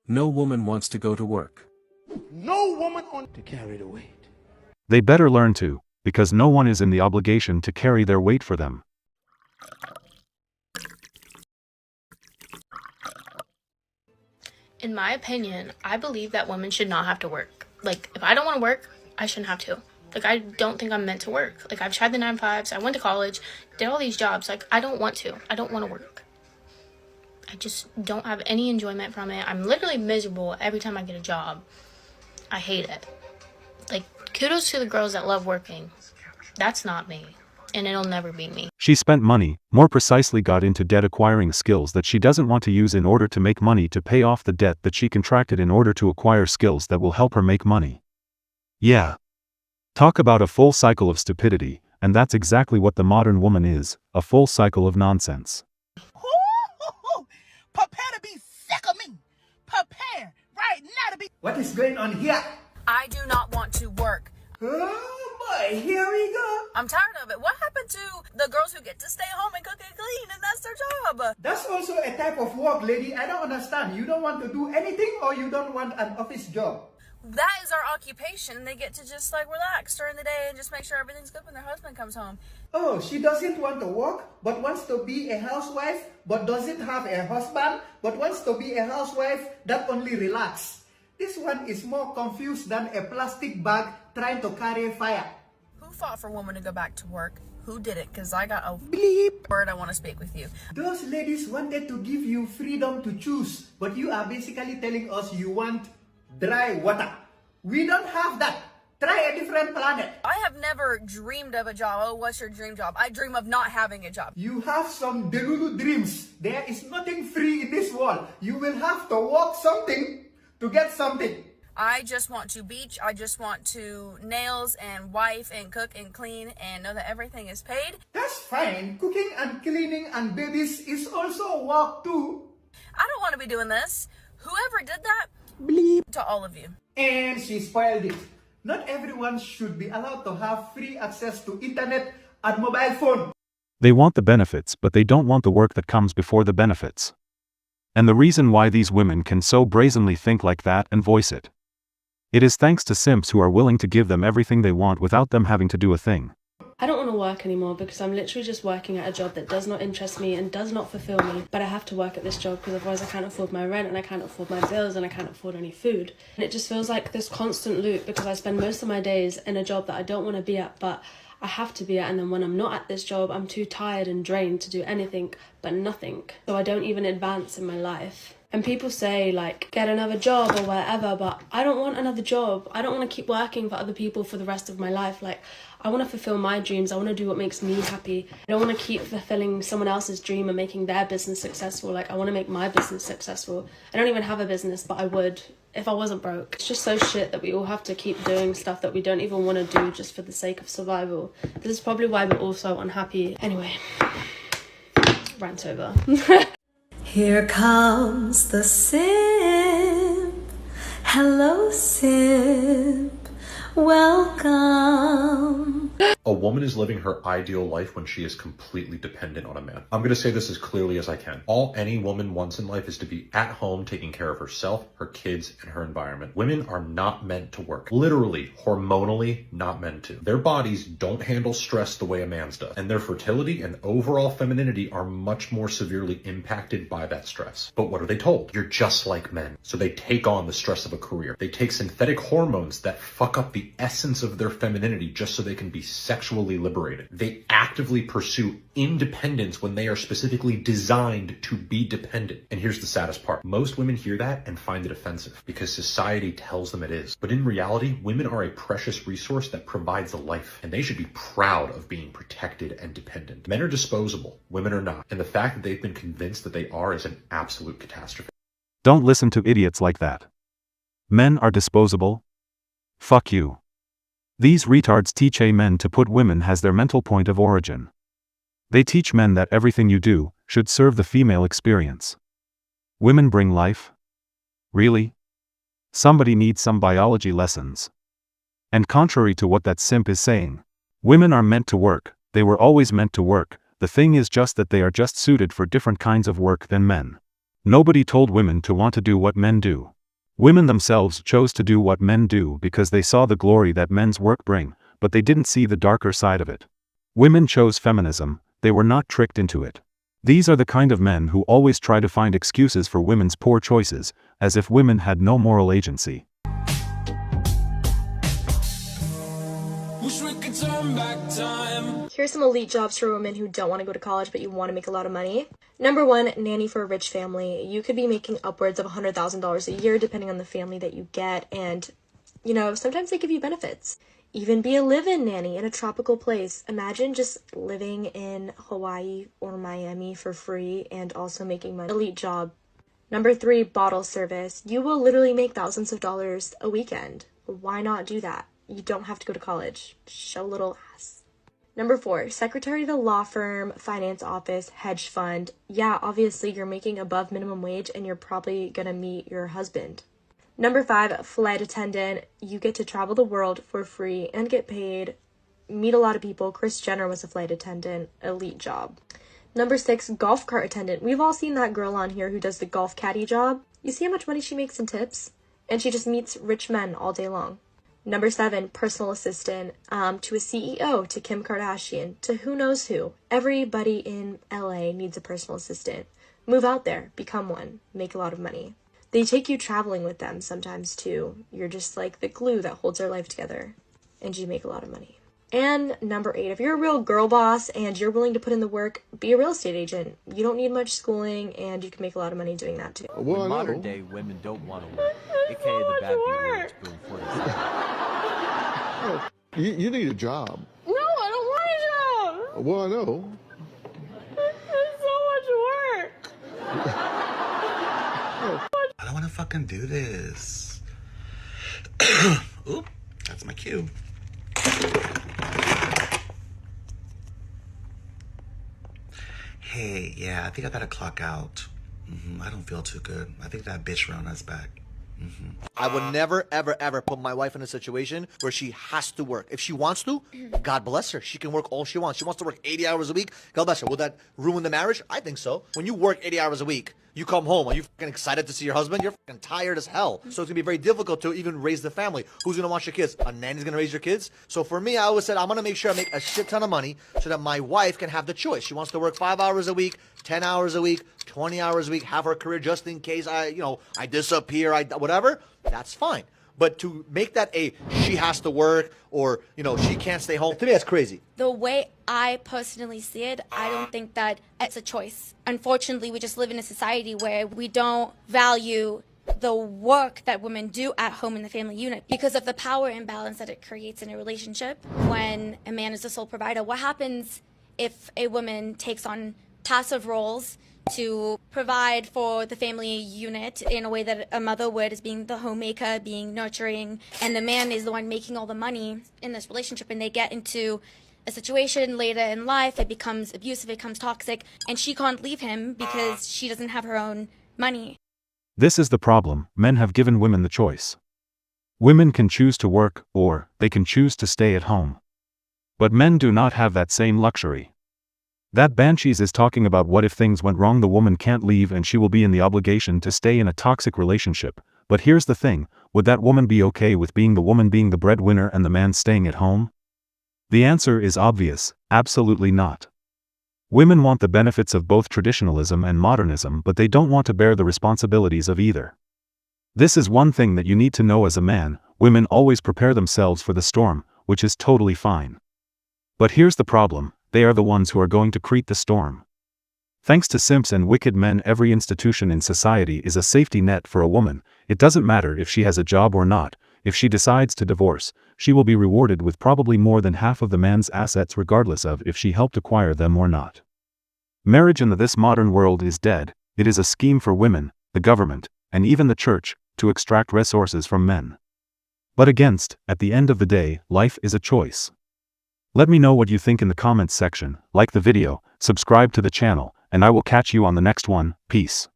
No woman wants to go to work. No woman wants to carry the weight. They better learn to, because no one is in the obligation to carry their weight for them. In my opinion, I believe that women should not have to work. Like, if I don't want to work, I shouldn't have to. Like, I don't think I'm meant to work. Like, I've tried the 9-to-5s, I went to college, did all these jobs. Like, I don't want to. I don't want to work. I just don't have any enjoyment from it. I'm literally miserable every time I get a job. I hate it. Like, kudos to the girls that love working. That's not me. And it'll never be me. She spent money, more precisely got into debt acquiring skills that she doesn't want to use in order to make money to pay off the debt that she contracted in order to acquire skills that will help her make money. Yeah. Talk about a full cycle of stupidity, and that's exactly what the modern woman is, a full cycle of nonsense. Prepare to be sick of me. Prepare right now to be... What is going on here? I do not want to work. Oh boy, here we go. I'm tired of it. What happened to the girls who get to stay home and cook and clean and that's their job? That's also a type of work, lady. I don't understand. You don't want to do anything or you don't want an office job? That is our occupation. They get to just like relax during the day and just make sure everything's good when their husband comes home. Oh, she doesn't want to work, but wants to be a housewife, but doesn't have a husband, but wants to be a housewife that only relax. This one is more confused than a plastic bag trying to carry fire. Who fought for women to go back to work? Who did it? Because I got a Bleep. word I want to speak with you. Those ladies wanted to give you freedom to choose, but you are basically telling us you want dry water. We don't have that. Try a different planet. I have never dreamed of a job. Oh, what's your dream job? I dream of not having a job. You have some delulu dreams. There is nothing free in this world. You will have to work something to get something. I just want to beach. I just want to nails and wife and cook and clean and know that everything is paid. That's fine. Cooking and cleaning and babies is also work too. I don't want to be doing this. Whoever did that, Bleep. to all of you. And she spoiled it. Not everyone should be allowed to have free access to internet and mobile phone. They want the benefits, but they don't want the work that comes before the benefits. And the reason why these women can so brazenly think like that and voice it. It is thanks to simps who are willing to give them everything they want without them having to do a thing. I don't want to work anymore because I'm literally just working at a job that does not interest me and does not fulfill me, but I have to work at this job because otherwise I can't afford my rent and I can't afford my bills and I can't afford any food. And it just feels like this constant loop because I spend most of my days in a job that I don't want to be at, but I have to be at, and then when I'm not at this job, I'm too tired and drained to do anything but nothing. So I don't even advance in my life. And people say, like, get another job or whatever, but I don't want another job. I don't want to keep working for other people for the rest of my life. Like, I want to fulfill my dreams. I want to do what makes me happy. I don't want to keep fulfilling someone else's dream and making their business successful. Like, I want to make my business successful. I don't even have a business, but I would if I wasn't broke. It's just so shit that we all have to keep doing stuff that we don't even want to do just for the sake of survival. This is probably why we're all so unhappy. Anyway, rant over. Here comes the simp. Hello, simp. Welcome. A woman is living her ideal life when she is completely dependent on a man. I'm going to say this as clearly as I can. All any woman wants in life is to be at home taking care of herself, her kids, and her environment. Women are not meant to work. Literally, hormonally, not meant to. Their bodies don't handle stress the way a man's does, and their fertility and overall femininity are much more severely impacted by that stress. But what are they told? You're just like men. So they take on the stress of a career. They take synthetic hormones that fuck up the essence of their femininity just so they can be sexually liberated. They actively pursue independence when they are specifically designed to be dependent. And here's the saddest part. Most women hear that and find it offensive because society tells them it is. But in reality, women are a precious resource that provides a life, and they should be proud of being protected and dependent. Men are disposable, women are not. And the fact that they've been convinced that they are is an absolute catastrophe. Don't listen to idiots like that. Men are disposable? Fuck you. These retards teach men to put women as their mental point of origin. They teach men that everything you do should serve the female experience. Women bring life? Really? Somebody needs some biology lessons. And contrary to what that simp is saying, women are meant to work, they were always meant to work, the thing is just that they are just suited for different kinds of work than men. Nobody told women to want to do what men do. Women themselves chose to do what men do because they saw the glory that men's work bring, but they didn't see the darker side of it. Women chose feminism, they were not tricked into it. These are the kind of men who always try to find excuses for women's poor choices, as if women had no moral agency. Here's some elite jobs for women who don't want to go to college but you want to make a lot of money. Number 1, nanny for a rich family. You could be making upwards of $100,000 a year depending on the family that you get, and sometimes they give you benefits. Even be a live-in nanny in a tropical place. Imagine just living in Hawaii or Miami for free and also making money. Elite job. Number 3, bottle service. You will literally make thousands of dollars a weekend. Why not do that? You don't have to go to college. Show a little ass. Number 4, secretary of the law firm, finance office, hedge fund. Yeah, obviously you're making above minimum wage and you're probably gonna meet your husband. Number 5, flight attendant. You get to travel the world for free and get paid. Meet a lot of people. Kris Jenner was a flight attendant. Elite job. Number 6, golf cart attendant. We've all seen that girl on here who does the golf caddy job. You see how much money she makes in tips? And she just meets rich men all day long. Number 7, personal assistant, to a CEO, to Kim Kardashian, to who knows who. Everybody in LA needs a personal assistant. Move out there, become one, make a lot of money. They take you traveling with them sometimes too. You're just like the glue that holds their life together, and you make a lot of money. And number 8, if you're a real girl boss and you're willing to put in the work, be a real estate agent. You don't need much schooling and you can make a lot of money doing that too. Well, in modern day, women don't want to work, aka the bad words boom for You need a job. No, I don't want a job. Well, I know. It's so much work. I don't want to fucking do this. Oop, that's my cue. Hey, yeah, I think I gotta clock out. I don't feel too good. I think that bitch Rona's back. I would never, ever, ever put my wife in a situation where she has to work. If she wants to, God bless her. She can work all she wants. She wants to work 80 hours a week. God bless her. Will that ruin the marriage? I think so. When you work 80 hours a week, you come home. Are you fucking excited to see your husband? You're fucking tired as hell. So it's going to be very difficult to even raise the family. Who's going to watch your kids? A nanny's going to raise your kids? So for me, I always said, I'm going to make sure I make a shit ton of money so that my wife can have the choice. She wants to work 5 hours a week, 10 hours a week, 20 hours a week, have her career just in case I disappear, whatever. That's fine. But to make that she has to work or, she can't stay home, to me, that's crazy. The way I personally see it, I don't think that it's a choice. Unfortunately, we just live in a society where we don't value the work that women do at home in the family unit because of the power imbalance that it creates in a relationship. When a man is the sole provider, what happens if a woman takes on passive roles to provide for the family unit in a way that a mother would, as being the homemaker, being nurturing, and the man is the one making all the money in this relationship, and they get into a situation later in life, it becomes abusive, it becomes toxic, and she can't leave him because she doesn't have her own money. This is the problem. Men have given women the choice. Women can choose to work, or they can choose to stay at home. But men do not have that same luxury. That Banshees is talking about what if things went wrong, the woman can't leave and she will be in the obligation to stay in a toxic relationship. But here's the thing, would that woman be okay with being the woman being the breadwinner and the man staying at home? The answer is obvious, absolutely not. Women want the benefits of both traditionalism and modernism, but they don't want to bear the responsibilities of either. This is one thing that you need to know as a man: women always prepare themselves for the storm, which is totally fine. But here's the problem, they are the ones who are going to create the storm. Thanks to simps and wicked men, every institution in society is a safety net for a woman. It doesn't matter if she has a job or not. If she decides to divorce, she will be rewarded with probably more than half of the man's assets regardless of if she helped acquire them or not. Marriage in this modern world is dead. It is a scheme for women, the government, and even the church, to extract resources from men. But at the end of the day, life is a choice. Let me know what you think in the comments section, like the video, subscribe to the channel, and I will catch you on the next one. Peace.